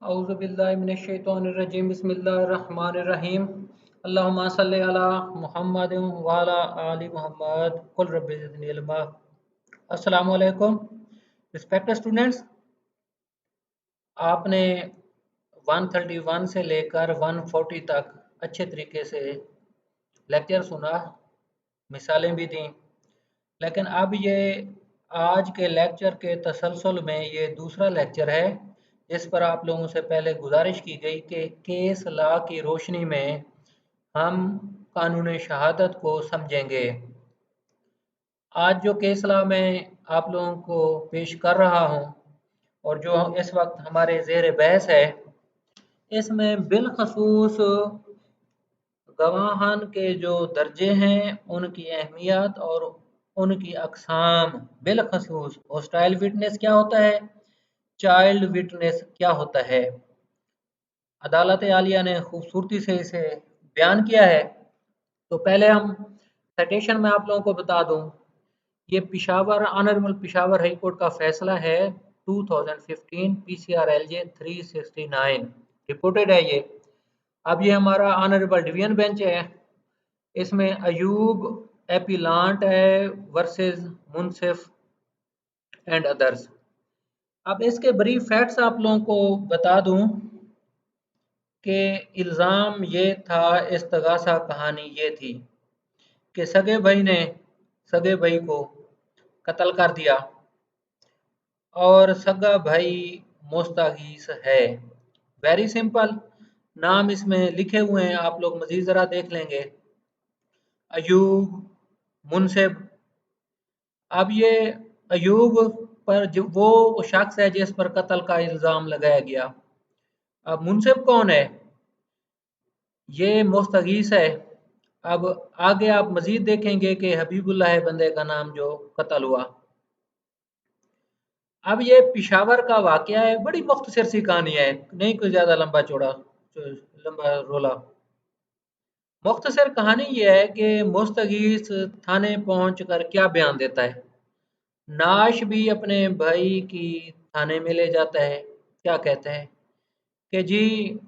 औज़ुबिल्लाहिमिनश्शैतानिर्रजीम बिस्मिल्लाहिर्रहमानिर्रहीम अल्लाहुम्मा सल्लि अला मुहम्मदिन व अला आलि मुहम्मद कुल रब्बि ज़िदनी इल्मा। अस्सलामु अलैकुम रिस्पेक्टेड स्टूडेंट्स, आपने 131 से लेकर 140 तक अच्छे तरीके से लेक्चर सुना, मिसालें भी दी, लेकिन अब ये आज के लेक्चर के तसलसल में ये दूसरा लेक्चर है जिस पर आप लोगों से पहले गुजारिश की गई कि केस लॉ की रोशनी में हम कानून शहादत को समझेंगे। आज जो केस लॉ मैं आप लोगों को पेश कर रहा हूँ और जो इस वक्त हमारे ज़ेर बहस है, इसमें बिलखसूस गवाहान के जो दर्जे हैं, उनकी अहमियत और उनकी अक़साम, बिलखसूस होस्टाइल विटनेस क्या होता है, चाइल्ड विटनेस क्या होता है। अदालत आलिया ने खूबसूरती से इसे बयान किया है। तो पहले हम साइटेशन में आप लोगों को बता दूं, ये Peshawar honourable Peshawar high court का फैसला है 2015 पीसीआर एलजे 369 रिपोर्टेड है ये। अब ये हमारा ऑनरेबल डिवीजन बेंच है, इसमें अयूब एपिलांट है वर्सेस मुनसिफ एंड अदर्स। अब इसके ब्रीफ फैक्ट्स आप लोगों को बता दूं कि इल्ज़ाम ये था, इस्तगासा कहानी ये थी कि सगे भाई ने सगे भाई को कत्ल कर दिया और सगा भाई मुस्तगीस है। वेरी सिंपल, नाम इसमें लिखे हुए हैं, आप लोग मजीद ज़रा देख लेंगे। अयूब, मुनसिब। अब ये अयूब पर जो वो शख्स है जिस पर कत्ल का इल्ज़ाम लगाया गया। अब मुनसिब कौन है? ये मुस्तगीस है। अब आगे आप मजीद देखेंगे कि हबीबुल्लाह है बंदे का नाम जो कत्ल हुआ। अब ये पिशावर का वाकया है, बड़ी मुख्तसर सी कहानी है, नहीं कोई ज़्यादा लंबा चौड़ा लंबा रोला। मुख्तसर कहानी ये है कि मुस्तगीस थाने पहुंच कर क्या बयान देता है। नाश भी अपने भाई की थाने में ले जाता है। क्या कहता है कि जी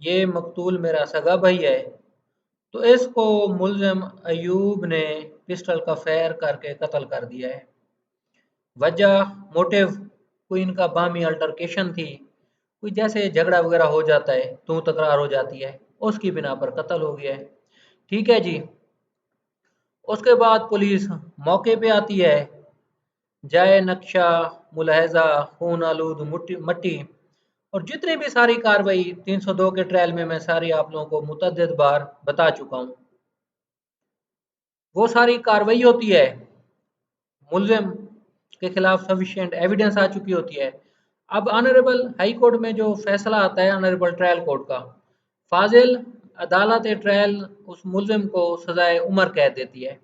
ये मकतूल मेरा सगा भाई है। तो इसको मुल्ज़िम अयूब ने पिस्टल का फायर करके कत्ल कर दिया है। वजह, मोटिव, कोई इनका बामी अल्टरकेशन थी, कोई जैसे झगड़ा वगैरह हो जाता है, तू तकरार हो जाती है, उसकी बिना पर कत्ल हो गया है। ठीक है जी। उसके बाद पुलिस मौके पे आती है, जाए नक्शा मुलाहजा खून आलूद मट्टी और जितनी भी सारी कार्रवाई 302 के ट्रायल में मैं सारी आप लोगों को मुतअद्दिद बार बता चुका हूँ। वो सारी कार्रवाई होती है, मुल्जिम के खिलाफ सफिशिएंट एविडेंस आ चुकी होती है। अब ऑनरेबल हाई कोर्ट में जो फैसला आता है ऑनरेबल ट्रायल कोर्ट का, फाजिल अदालत ट्रायल उस मुल्जिम को सजाए उम्र कैद देती है।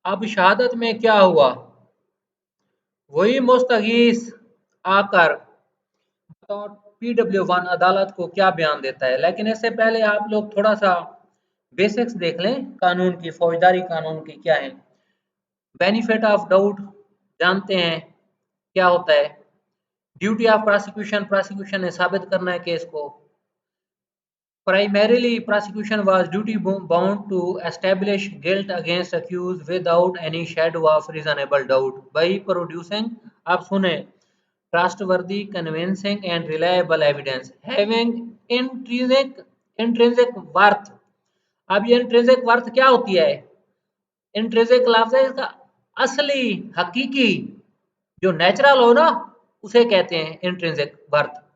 अब शहादत में क्या हुआ, वही मुस्तगीस आकर बतौर PW1 अदालत को क्या बयान देता है। लेकिन इससे पहले आप लोग थोड़ा सा बेसिक्स देख लें कानून की, फौजदारी कानून की क्या है। बेनिफिट ऑफ डाउट जानते हैं क्या होता है। ड्यूटी ऑफ प्रोसिक्यूशन, प्रोसिक्यूशन ने साबित करना है केस को। Primarily, prosecution was duty bound to establish guilt against accused without any shadow of reasonable doubt by producing, आप सुने, trustworthy, convincing and reliable evidence having intrinsic worth। अब ये intrinsic worth क्या होती है? intrinsic लफ्ज़ है इसका असली, हकीकी, जो नेचुरल हो ना, उसे कहते हैं intrinsic worth।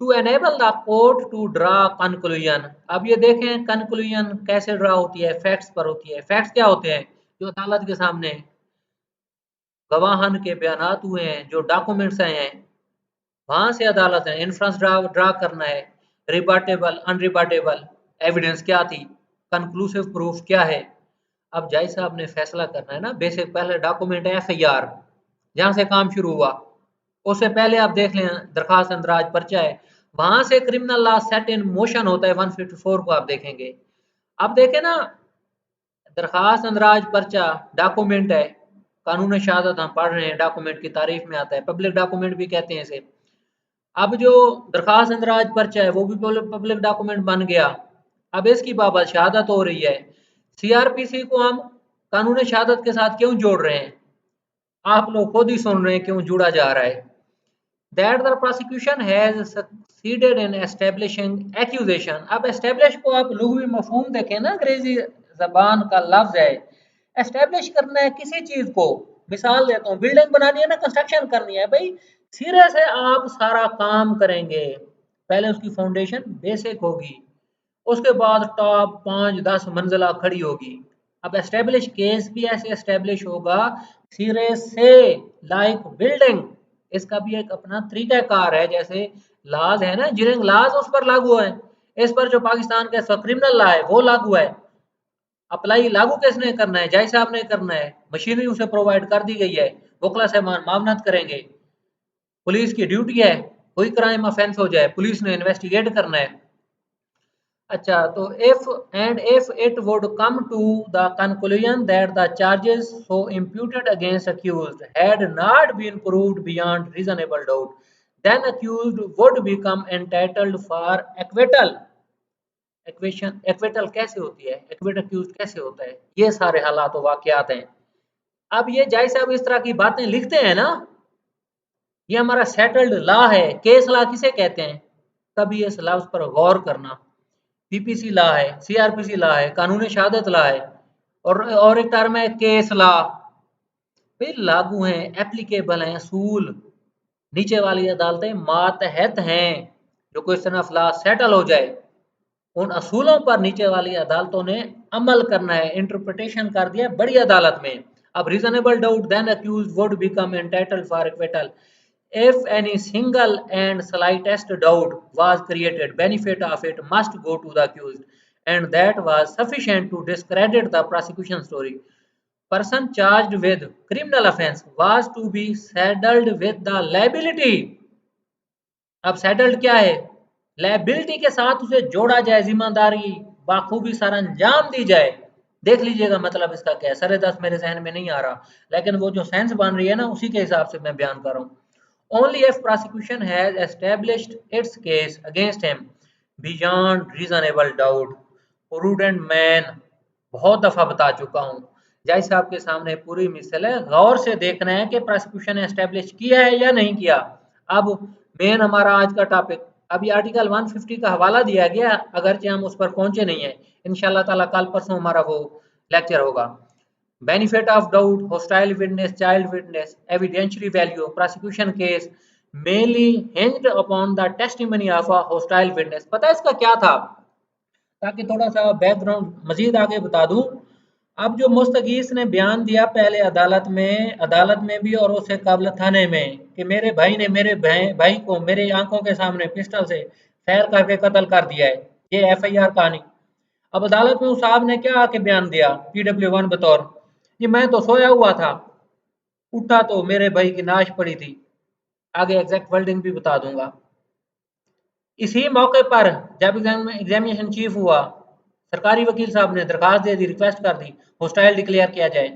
To enable the court to draw conclusion. अब ये देखें कंक्लूजन कैसे ड्रा होती है, फैक्ट्स पर होती है। फैक्ट्स क्या होते हैं? जो अदालत के सामने गवाहन के बयानात हुए हैं, जो डॉक्यूमेंट्स आए हैं, वहां से अदालत ने इन्फ्रेंस ड्रा करना है। रिबाटेबल, अनरिबाटेबल एविडेंस क्या थी, कंक्लूसिव प्रूफ क्या है। अब जज साहब ने फैसला करना है ना। बेसिक पहले डॉक्यूमेंट है FIR, जहां से काम शुरू हुआ। उससे पहले आप देख लें दरखास्त अंदराज पर्चा है, वहां से criminal law set in motion होता है। 154 को आप देखेंगे। अब देखें ना, दरखास्त अंदराज पर्चा डॉक्यूमेंट है, कानून शहादत हम पढ़ रहे हैं, डॉक्यूमेंट की तारीफ में आता है, पब्लिक डॉक्यूमेंट भी कहते हैं इसे। अब जो दरखास्त इंदराज पर्चा है वो भी पब्लिक डॉक्यूमेंट बन गया। अब इसकी बाबत शहादत हो रही है। सीआरपीसी को हम कानून शहादत के साथ क्यों जोड़ रहे हैं? आप लोग खुद ही सुन रहे हैं क्यों जुड़ा जा रहा है। That the prosecution has succeeded in establishing accusation। अब establish को आप लुग़वी मफ़हूम देखें ना, अंग्रेजी जबान का लफ्ज है। एस्टेब्लिश करना है किसी चीज को। मिसाल देता हूँ, बिल्डिंग बनानी है ना, कंस्ट्रक्शन करनी है भाई, सिरे से आप सारा काम करेंगे। पहले उसकी फाउंडेशन बेसिक होगी, उसके बाद टॉप 5-10 मंजिला खड़ी होगी। अब एस्टेब्लिश केस भी ऐसे एस्टेब्लिश होगा सिरे से, लाइक बिल्डिंग। इसका भी एक अपना तरीकाकार है। जैसे लाज है ना, इंजीनियरिंग लाज उस पर लागू है। इस पर जो पाकिस्तान का क्रिमिनल लॉ है वो लागू है। अप्लाई लागू किसने करना है? जज साहब ने करना है। मशीनरी उसे प्रोवाइड कर दी गई है, वकला साहब मामनत करेंगे। पुलिस की ड्यूटी है, कोई क्राइम ऑफेंस हो जाए पुलिस ने इन्वेस्टिगेट करना है। अच्छा, तो if it would come to the conclusion that the charges so imputed against accused had not been proved beyond reasonable doubt, then accused would become entitled for acquittal। Acquittal कैसे होती है, equity accused कैसे होता है, ये सारे हालात व वाकयात हैं। अब ये जज साहब इस तरह की बातें लिखते हैं ना, ये हमारा सेटल्ड लॉ है। केस लॉ किसे कहते हैं? कभी इस लफ्ज पर गौर करना। पीपीसी लॉ है, सीआरपीसी लॉ है, कानून शहादत लॉ है, और एक टर्म है केस लॉ। फिर लागू हैं, एप्लीकेबल हैं असूल। नीचे वाली अदालतें मातहत हैं। जो क्वेश्चन ऑफ लॉ सेटल हो जाए, उन असूलों पर नीचे वाली अदालतों ने अमल करना है। इंटरप्रिटेशन कर दिया बड़ी अदालत में। अब reasonable doubt, then accused would become entitled for acquittal if any single and slightest doubt was created, benefit of it must go to the accused, and that was sufficient to discredit the prosecution story। Person charged with criminal offense was to be saddled with the liability। अब सैडल्ड क्या है? Liability के साथ उसे जोड़ा जाए, जिम्मेदारी बाखूबी sir अंजाम दी जाए। देख लीजिएगा मतलब इसका क्या है। सरे दस मेरे जहन में नहीं आ रहा, लेकिन वो जो सेंस बन रही है ना उसी के हिसाब से मैं बयान कर रहा हूँ। Only if prosecution has established its case against him beyond reasonable doubt। prudent man, बहुत दफा बता चुका हूँ। जज साहब के सामने पूरी मिसल है, गौर से देखना है कि प्रोसिक्यूशन ने एस्टेब्लिश किया है या नहीं किया। अब मेन हमारा आज का टॉपिक, अभी आर्टिकल 150 का हवाला दिया गया, अगरचे हम उस पर पहुंचे नहीं है। इंशाल्लाह ताला कल परसों हमारा वो लेक्चर होगा। Benefit of doubt, hostile witness, child witness, evidentiary value, prosecution case mainly hinged upon the testimony of a hostile witness. पता है इसका क्या था? ताकि थोड़ा सा बैकग्राउंड मजीद आगे बता दूं। अब जो मुस्तगीस ने बयान दिया पहले अदालत में भी और उससे कबल थाने में कि मेरे भाई ने मेरे भाई को मेरे आंखों के सामने पिस्टल से फायर करके कत्ल कर दिया है, ये एफआईआर कहानी। अब अदालत में उस साहब ने क्या आके बयान दिया PW1 बतौर, कि मैं तो सोया हुआ था, उठा तो मेरे भाई की नाश पड़ी थी। आगे एग्जैक्ट वर्डिंग भी बता दूंगा। इसी मौके पर जब एग्जामिनेशन चीफ हुआ, सरकारी वकील साहब ने दरखास्त दे दी, रिक्वेस्ट कर दी हॉस्टाइल डिक्लेयर किया जाए।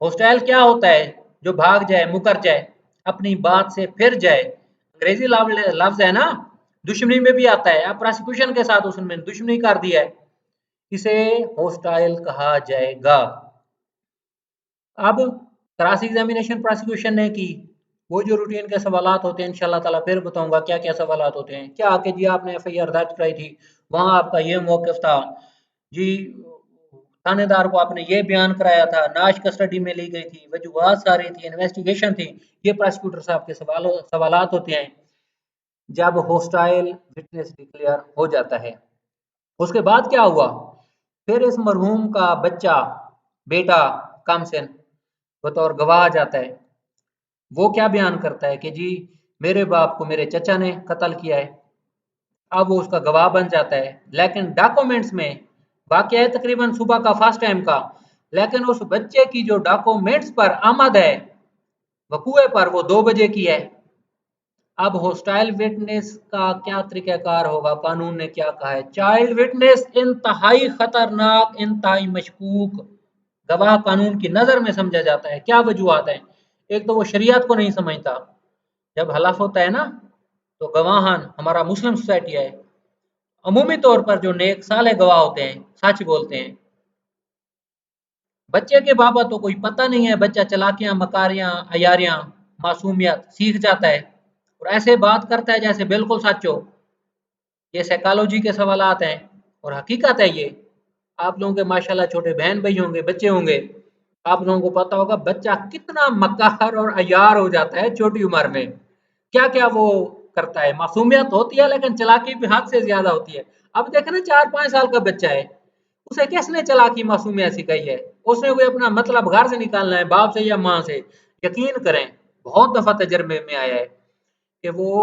हॉस्टाइल क्या होता है? जो भाग जाए, मुकर जाए, अपनी बात से फिर जाए। अंग्रेजी लफ्ज है ना, दुश्मनी में भी आता है। अब प्रोसिक्यूशन के साथ उसने दुश्मनी कर दिया है, इसे हॉस्टाइल कहा जाएगा। अब क्रॉस एग्जामिनेशन प्रोसिक्यूशन ने की, वो जो रूटीन के सवालात होते हैं इंशाल्लाह ताला फिर बताऊंगा क्या क्या सवालात होते हैं। क्या आके जी आपने एफआईआर दर्ज कराई थी, वहां आपका ये मौकफ था जी, थानेदार को आपने ये बयान कराया था, नाश कस्टडी में ली गई थी, वजूहात सारी थी, इन्वेस्टिगेशन थी। ये प्रोसिक्यूटर साहब के सवालात होते हैं जब हॉस्टाइल विटनेस डिक्लेयर हो जाता है। उसके बाद क्या हुआ? फिर इस मरहूम का बच्चा, बेटा कामसिन बतौर गवाह आ जाता है। वो क्या बयान करता है कि जी मेरे बाप को मेरे चचा ने कत्ल किया है। अब वो उसका गवाह बन जाता है, लेकिन डॉक्यूमेंट्स में वाकया है तकरीबन सुबह का फर्स्ट टाइम का, लेकिन उस बच्चे की जो डॉक्यूमेंट्स पर आमद है वकूए पर, वो 2 बजे की है। अब हॉस्टाइल विटनेस का क्या तरीकाकार होगा? कानून ने क्या कहा है? चाइल्ड विटनेस इंतहाई खतरनाक, इंतहाई मशकूक गवाह कानून की नजर में समझा जाता है। क्या वजूहत है? एक तो वो शरीयत को नहीं समझता। जब हलफ होता है ना, तो गवाहान हमारा मुस्लिम सोसाइटी है। अमूमी तौर पर जो नेक साले गवाह होते हैं, सच बोलते हैं। बच्चे के बाबा तो कोई पता नहीं है, बच्चा चालाकियां, मकारियां, अयारियां, मासूमियत सीख जाता है और ऐसे बात करता है जैसे बिल्कुल सच हो। ये साइकोलॉजी के सवालात हैं और हकीकत है ये। आप लोगों के माशाल्लाह छोटे बहन भाई होंगे, बच्चे होंगे। आप लोगों को पता होगा बच्चा कितना मक्कार और अय्यार हो जाता है छोटी उम्र में। क्या-क्या वो करता है। मासूमियत होती है लेकिन चालाकी भी हद से ज़्यादा होती है। अब देखें ना 4-5 साल का बच्चा है, उसे किसने चालाकी मासूमियत सिखाई है? उसने कोई अपना मतलब घर से निकालना है, बाप से या माँ से। यकीन करें, बहुत दफ़ा तजर्बे में आया है कि वो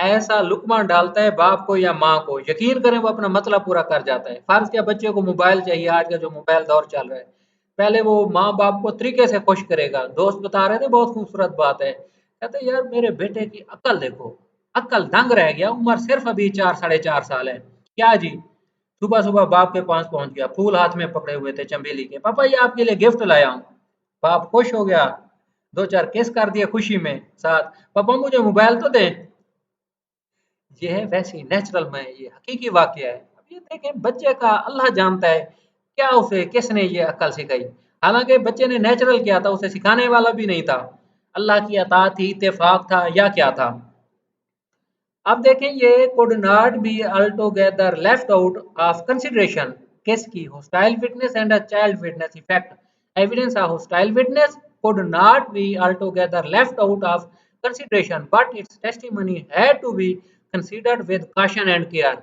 ऐसा लुक़्मा डालता है बाप को या माँ को, यकीन करें वो अपना मतलब पूरा कर जाता है। फ़र्ज़ किया बच्चे को मोबाइल चाहिए, आज का जो मोबाइल दौर चल रहा है। पहले वो माँ-बाप को तरीके से खुश करेगा। दोस्त बता रहे थे बहुत खूबसूरत बात है। कहते यार मेरे बेटे की अक्ल देखो, अक्ल दंग रह गया, उम्र सिर्फ अभी 4 साढ़े 4 साल है। क्या जी? सुबह-सुबह बाप के पास पहुँच गया, फूल हाथ में पकड़े हुए थे चमेली के। पापा ये आपके लिए गिफ्ट लाया हूँ। बाप खुश हो गया, 2-4 किस कर दिए खुशी में साथ। पापा मुझे मोबाइल तो दें। ये है वैसे ही नेचुरल में ये हकीकी वाकया है। अब ये देखें बच्चे का अल्लाह जानता है क्या उसे किसने ये अक्ल सिखाई। हालांकि बच्चे ने नेचुरल किया था, उसे सिखाने वाला भी नहीं था। अल्लाह की अता थी, इत्तेफाक था या क्या था। अब देखें ये could not be altogether left out of consideration. किसकी hostile witness and a child witness effect. Evidence of hostile witness could not be altogether left out of consideration, but its testimony had to be considered with caution and care.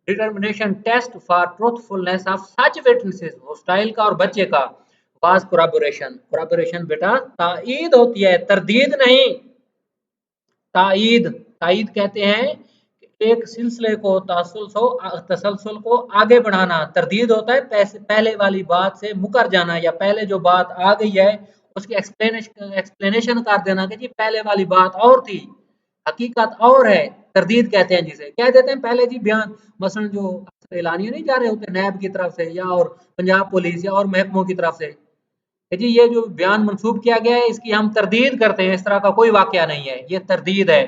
Determination test for truthfulness of such witnesses, hostile का और बच्चे का, was corroboration. Corroboration बेटा ताईद होती है, तरदीद नहीं। ताईद ताईद कहते हैं कि एक सिलसिले को तसलसल को आगे बढ़ाना। तरदीद होता है पहले वाली बात से मुकर जाना या पहले जो बात आ गई है उसकी एक्सप्लेनेशन कर देना कि जी पहले वाली बात और थी, हकीकत और है। तरदीद कहते हैं जिसे, कह देते हैं पहले जी बयान मसलन जो एलानिया नहीं जा रहे होते नैब की तरफ से या और पंजाब पुलिस या और महकमों की तरफ से कि जी ये जो बयान मंसूब किया गया है इसकी हम तरदीद करते हैं, इस तरह का कोई वाकया नहीं है, ये तरदीद है।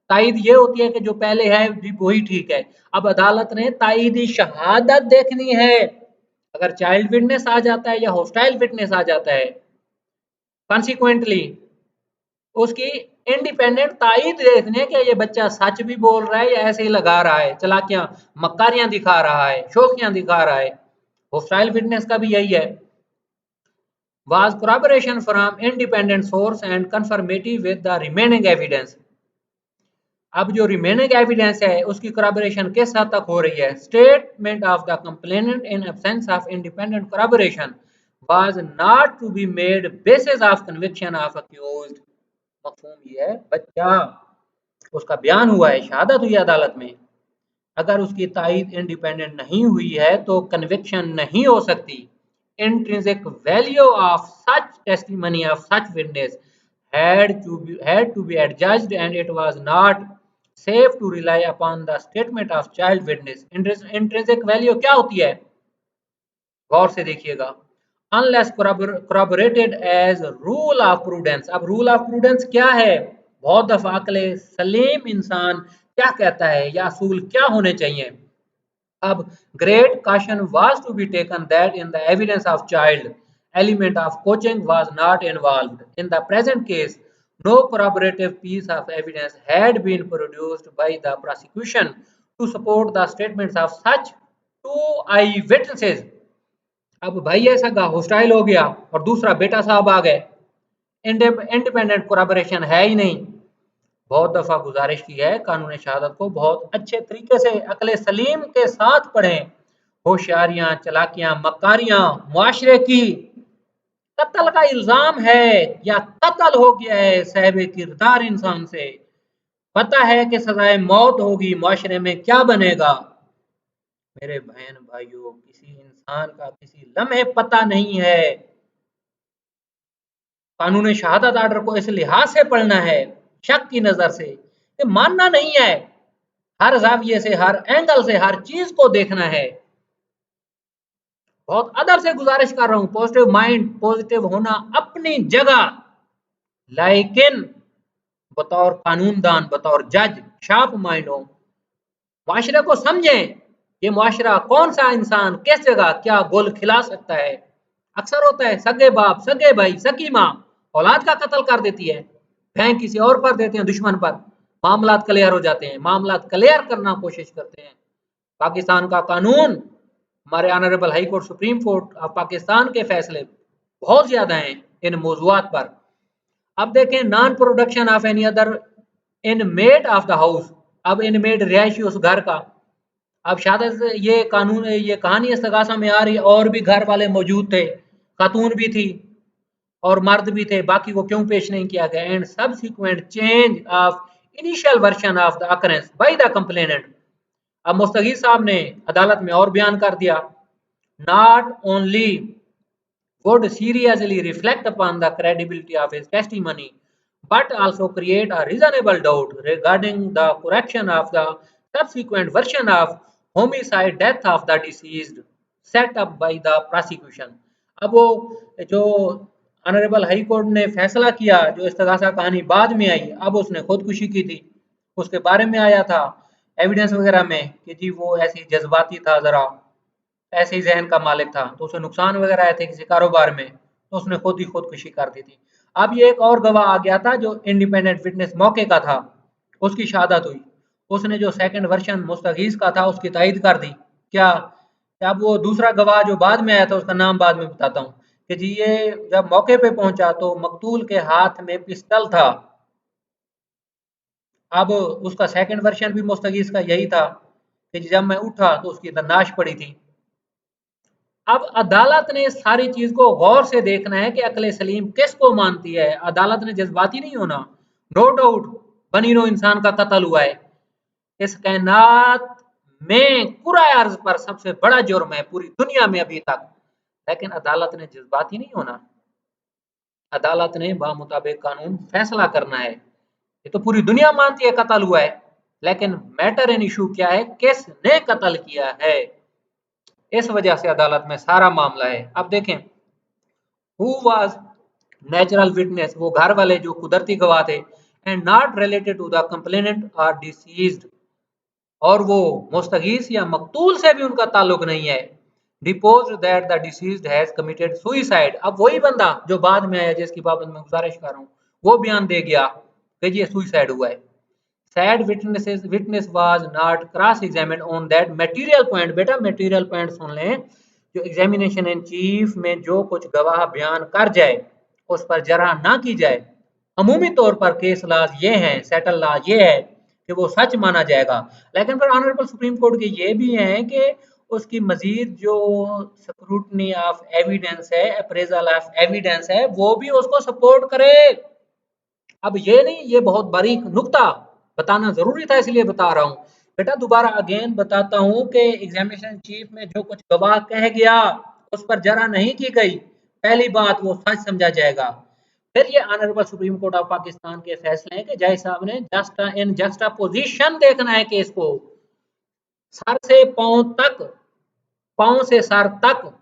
तायद ये होती है कि जो पहले है वही ठीक है। अब अदालत ने तायदी शहादत देखनी है। अगर चाइल्ड विटनेस आ जाता है या हॉस्टाइल विटनेस आ जाता है, कॉन्सिक्वेंटली उसकी इंडिपेंडेंट तायद देखनी है कि ये बच्चा सच भी बोल रहा है या ऐसे ही लगा रहा है, चलाकियां मक्कारियां दिखा रहा है, शोखियां दिखा रहा है। हॉस्टाइल विटनेस का भी यही है। Was corroboration from independent source and conformity with the remaining evidence. अब जो रिमेनिंग एविडेंस है उसकी corroboration किस हद तक हो रही है? Statement of the complainant in absence of independent corroboration was not to be made basis of conviction of accused. मफहूम ये है बच्चा उसका बयान हुआ है, शहादत हुई अदालत में, अगर उसकी तायद इंडिपेंडेंट नहीं हुई है तो कन्विक्शन नहीं हो सकती। Intrinsic value of such testimony of such witness had to be adjudged and it was not safe to rely upon the statement of child witness. Intrinsic value क्या होती है? गौर से देखिएगा। Unless corroborated as rule of prudence. अब rule of prudence क्या है? बहुत दफा अक्ले सलीम इंसान क्या कहता है या असूल क्या होने चाहिए? अब great caution was to be taken that in the evidence of child element of coaching was not involved. In the present case, no corroborative piece of evidence had been produced by the prosecution to support the statements of such two eyewitnesses. अब भाई ऐसा hostile हो गया और दूसरा बेटा साहब आ गए, इंडिपेंडेंट कोराबोरेशन है ही नहीं। बहुत दफा गुजारिश की है कानून शहादत को बहुत अच्छे तरीके से अकले सलीम के साथ पढ़ें। होशियारियां, चलाकियां, मक्कारियां मुआशरे की, कत्ल का इल्जाम है या कत्ल हो गया है साहिब किरदार इंसान से, पता है कि सजाए मौत होगी, मुआशरे में क्या बनेगा। मेरे बहन भाइयों किसी इंसान का किसी लम्हे पता नहीं है। कानून शहादत आर्डर को इस लिहाज से पढ़ना है, शक की नजर से, ये मानना नहीं है, हर जाविये से, हर एंगल से, हर चीज को देखना है। बहुत अदब से गुजारिश कर रहा हूं, पॉजिटिव माइंड, पॉजिटिव होना अपनी जगह, लेकिन बतौर कानूनदान, बतौर जज शार्प माइंड हो, माशरे को समझें ये मुआशरा कौन सा इंसान किस जगह क्या गोल खिला सकता है। अक्सर होता है सगे बाप, सगे भाई, सगी माँ औलाद का कत्ल कर देती है, भैं किसी और पर देते हैं, दुश्मन पर, मामलात क्लियर हो जाते हैं, मामलात क्लियर करना कोशिश करते हैं। पाकिस्तान का कानून, हमारे honourable high court, supreme court of Pakistan के फैसले बहुत ज्यादा हैं इन मौजूआत पर। अब देखें non production of any other inmate of the house. अब इनमेट रिहायशी उस घर का, अब शायद ये कानून, ये कहानी इस्तगासा में आ रही है और भी घर वाले मौजूद थे, खातून भी थी और मर्द भी थे, बाकी वो क्यों पेश नहीं किया गया। And subsequent change of initial version of the occurrence by the complainant. अब मुस्तगीर साहब ने अदालत में और बयान कर दिया, not only would seriously reflect upon the credibility of his testimony, but also create a reasonable doubt regarding the correction of the subsequent version of homicide death of the deceased set up by the prosecution। अब वो जो honourable high court ने फैसला किया, जो इस्तगासा कहानी बाद में आई, अब उसने खुदकुशी की थी, उसके बारे में आया था एविडेंस वगैरह में कि जी वो ऐसी जज्बाती था, जरा ऐसे ही जहन का मालिक था, तो उसे नुकसान वगैरह आए थे किसी कारोबार में, तो उसने खुद ही खुदकुशी कर दी थी। अब ये एक और गवाह आ गया था जो इंडिपेंडेंट विटनेस मौके का था, उसकी शहादत हुई, उसने जो सेकंड वर्जन मुस्तगीज का था उसकी तायद कर दी। क्या, अब वो दूसरा गवाह जो बाद में आया था उसका नाम बाद में बताता हूँ कि जी ये जब मौके पे पहुंचा तो मकतूल के हाथ में पिस्टल था। अब उसका सेकंड वर्जन भी मुस्तगीज का यही था कि जब मैं उठा तो उसकी नाश पड़ी थी। अब अदालत ने सारी चीज को गौर से देखना है कि अक्ल सलीम किसको मानती है। अदालत ने जज्बाती नहीं होना। नो डाउट बनीनो इंसान का कत्ल हुआ है, इस कायनात में कुराए अर्ज पर सबसे बड़ा जुर्म है पूरी दुनिया में अभी तक, लेकिन अदालत ने जज्बाती नहीं होना। अदालत ने बामुताबिक कानून फैसला करना है। ये तो पूरी दुनिया मानती है कत्ल हुआ है, लेकिन मैटर इन इशू क्या है, किसने कत्ल किया है, इस वजह से अदालत में सारा मामला है। अब देखें हु वाज नेचुरल विटनेस, वो घर वाले जो कुदरती गवाह थे, and not related to the complainant और डिसीज्ड, और वो मुस्तगीस या मकतूल से भी उनका ताल्लुक नहीं है। Deposed that the deceased has committed suicide. अब वही बंदा जो बाद में आया जिसकी बाबत मैं गुजारिश कर रहा हूँ, वो बयान दे गया कि ये सुइसाइड हुआ है। Said witness was not cross examined on that material point। बेटा मटेरियल पॉइंट सुन लें, जो एग्जामिनेशन इन चीफ में जो कुछ गवाह बयान कर जाए उस पर जरा ना की जाए। अमूमी तौर पर केस लाज ये हैं, सेटल लाज ये है कि वो सच माना जाएगा, लेकिन फिर ऑनरेबल सुप्रीम कोर्ट के ये भी हैं कि उसकी मजीद जो स्क्रूटनी ऑफ एविडेंस है, अप्रेजल ऑफ एविडेंस है, वो भी उसको सपोर्ट करे। अब ये नहीं, ये बहुत बारीक नुक्ता बताना जरूरी था इसलिए बता रहा हूँ। बेटा दोबारा अगेन बताता हूँ कि एग्जामिनेशन चीफ में जो कुछ गवाह कह गया उस पर जरा नहीं की गई, पहली बात वो सच समझा जाएगा। फिर ये honourable supreme court of Pakistan के फैसले हैं कि जज साहब ने जस्ट इन जस्ट पोजीशन देखना है केस को, सर से पांव तक, पांव से सर तक,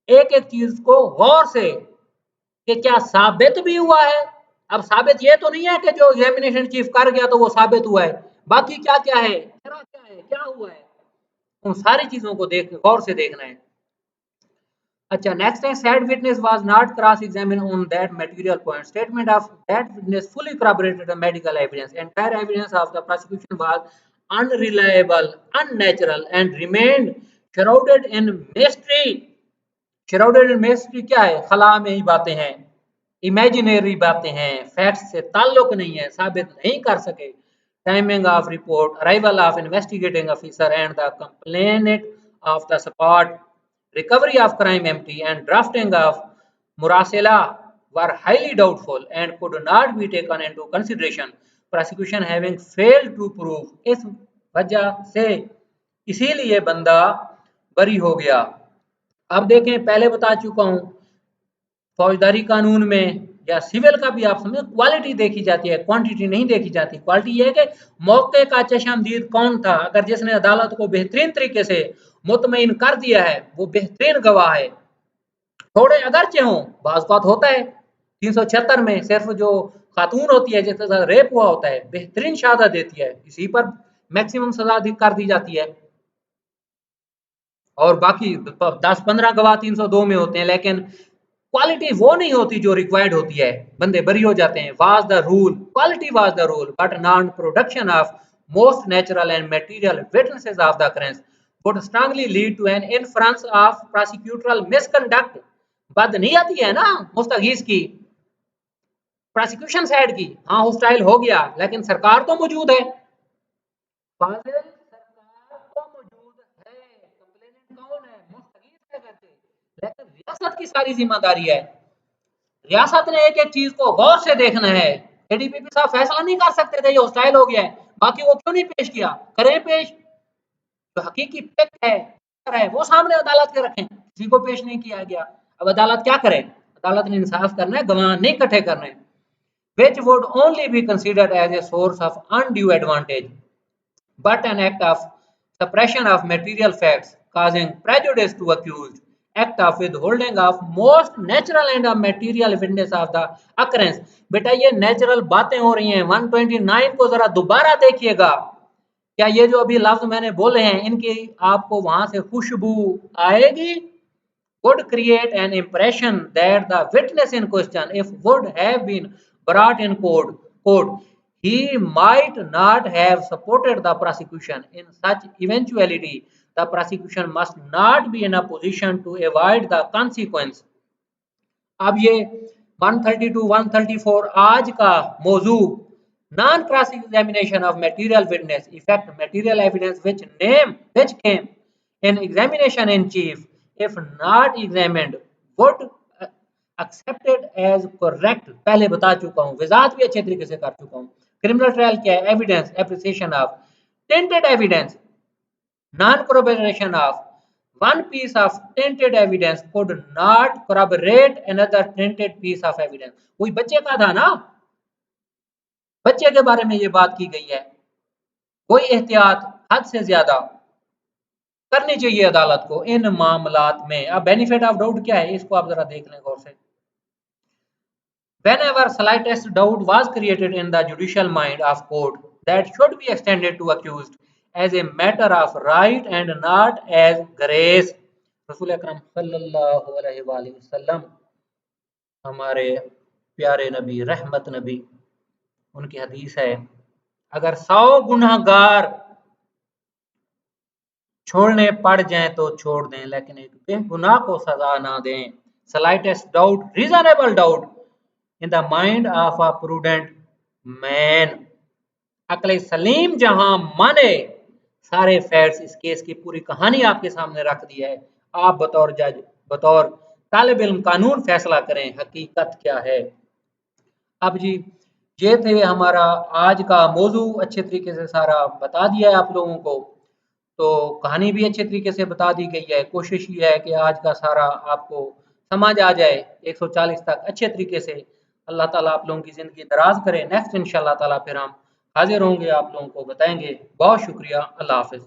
एक एक चीज को गौर से कि क्या साबित भी हुआ है। अब साबित ये तो नहीं है कि जो एग्जामिनेशन चीफ कर गया तो वो साबित हुआ है, बाकी क्या क्या है, क्या है, क्या हुआ है, उन सारी चीजों को देख गौर से देखना है। अच्छा नेक्स्ट है, said witness was not cross examined on that material point। Statement of that witness fully corroborated the medical evidence। Entire evidence of the prosecution was unreliable, unnatural and remained shrouded in mystery। shrouded in mystery क्या है, खला में ही बातें हैं, imaginary बातें हैं, facts से ताल्लुक नहीं है, साबित नहीं कर सके। Timing of report, arrival of investigating officer and the complainant of the spot, recovery of crime empty and drafting of murasela were highly doubtful and could not be taken into consideration, prosecution having failed to prove। इस वजह से इसीलिए बंदा बरी हो गया। अब देखें पहले बता चुका हूं फौजदारी कानून में या सिविल का भी आप समझे क्वालिटी देखी जाती है, क्वांटिटी नहीं देखी जाती। क्वालिटी ये है कि मौके का चशमदीद कौन था, अगर जिसने अदालत को बेहतरीन तरीके से मुतमईन कर दिया है वो बेहतरीन गवाह है। थोड़े अगरचे हों, बाज़ बात होता है 376 में सिर्फ जो खातून होती है जिसके साथ रेप हुआ होता है, बेहतरीन शहादत देती है, इसी पर मैक्सिमम सजा कर दी जाती है। और बाकी 10-15 गवाह 302 में होते हैं, लेकिन क्वालिटी वो नहीं होती जो रिक्वायर्ड होती है, बंदे बरी हो जाते हैं। Was the rule, quality was the rule, but non production of most natural and material witnesses of the occurrence would strongly lead to an inference of prosecutorial misconduct। बात नहीं आती है ना मुस्तगीज की, प्रोसिक्यूशन साइड की, हाँ हॉस्टाइल हो गया लेकिन सरकार तो मौजूद है, फाजिल सरकार तो मौजूद है, कंप्लेनेंट कौन है, मुस्तगीज है करके, लेकिन रियासत की सारी जिम्मेदारी है। रियासत ने एक एक चीज को गौर से देखना है। एडीपीपी साहब फैसला नहीं कर सकते थे ये हॉस्टाइल हो गया है, बाकी वो क्यों नहीं पेश किया, करें पेश, जो हकीकी फैक्ट है वो सामने अदालत के रखें, किसी को पेश नहीं किया गया। अब अदालत क्या करे, अदालत ने इंसाफ करना है, गवाह नहीं इकट्ठे करने, which would only be considered as a source of undue advantage, but an act of suppression of material facts causing prejudice to accused, act of withholding of most natural and material witness of the occurrence। बेटा ये natural बातें हो रही हैं, 129 को जरा दोबारा देखिएगा, क्या ये जो अभी लफ्ज मैंने बोले हैं इनकी आपको वहां से खुशबू आएगी? would create an impression that the witness in question, if would have been brought in court, he might not have supported the prosecution. In such eventuality, the prosecution must not be in a position to avoid the consequence। अब ये 132 134 आज का मौजू, non cross examination of material witness effect material evidence which came in examination in chief, if not examined would accepted as correct। पहले बता चुका हूं, वजाहत भी अच्छे तरीके से कर चुका हूं। क्रिमिनल ट्रायल क्या है, evidence, appreciation of tainted evidence, non corroboration of one piece of tainted evidence could not corroborate another tainted piece of evidence। कोई बच्चे का था ना, बच्चे के बारे में ये बात की गई है, कोई एहतियात हद से ज्यादा करनी चाहिए अदालत को इन मामलात में। अब बेनिफिट ऑफ डाउट क्या है, इसको आप जरा देख लें गौर से। Whenever slightest doubt was created in the judicial mind of court, that should be extended to accused as a matter of right and not as grace। रसूल अकरम सल्लल्लाहु अलैहि वसल्लम, हमारे प्यारे नबी, रहमत नबी, उनकी हदीस है, अगर 100 गुनहगार छोड़ने पड़ जाएं तो छोड़ दें, लेकिन एक बेगुनाह को सजा ना दें। Slightest doubt, reasonable doubt in the mind of a prudent man। अक्ल सलीम जहां माने सारे फैक्ट्स, इस केस की पूरी कहानी आपके सामने रख दी है, आप बतौर जज, बतौर तालिब इल्म कानून फैसला करें हकीकत क्या है। अब जी ये थे हमारा आज का मौजू, अच्छे तरीके से सारा बता दिया है आप लोगों को, तो कहानी भी अच्छे तरीके से बता दी गई है। कोशिश ये है कि आज का सारा आपको समझ आ जाए 140 तक अच्छे तरीके से। अल्लाह ताला आप लोगों की ज़िंदगी दराज करे। नेक्स्ट इंशाल्लाह ताला फिर हम हाजिर होंगे, आप लोगों को बताएंगे। बहुत शुक्रिया, अल्लाह हाफिज़।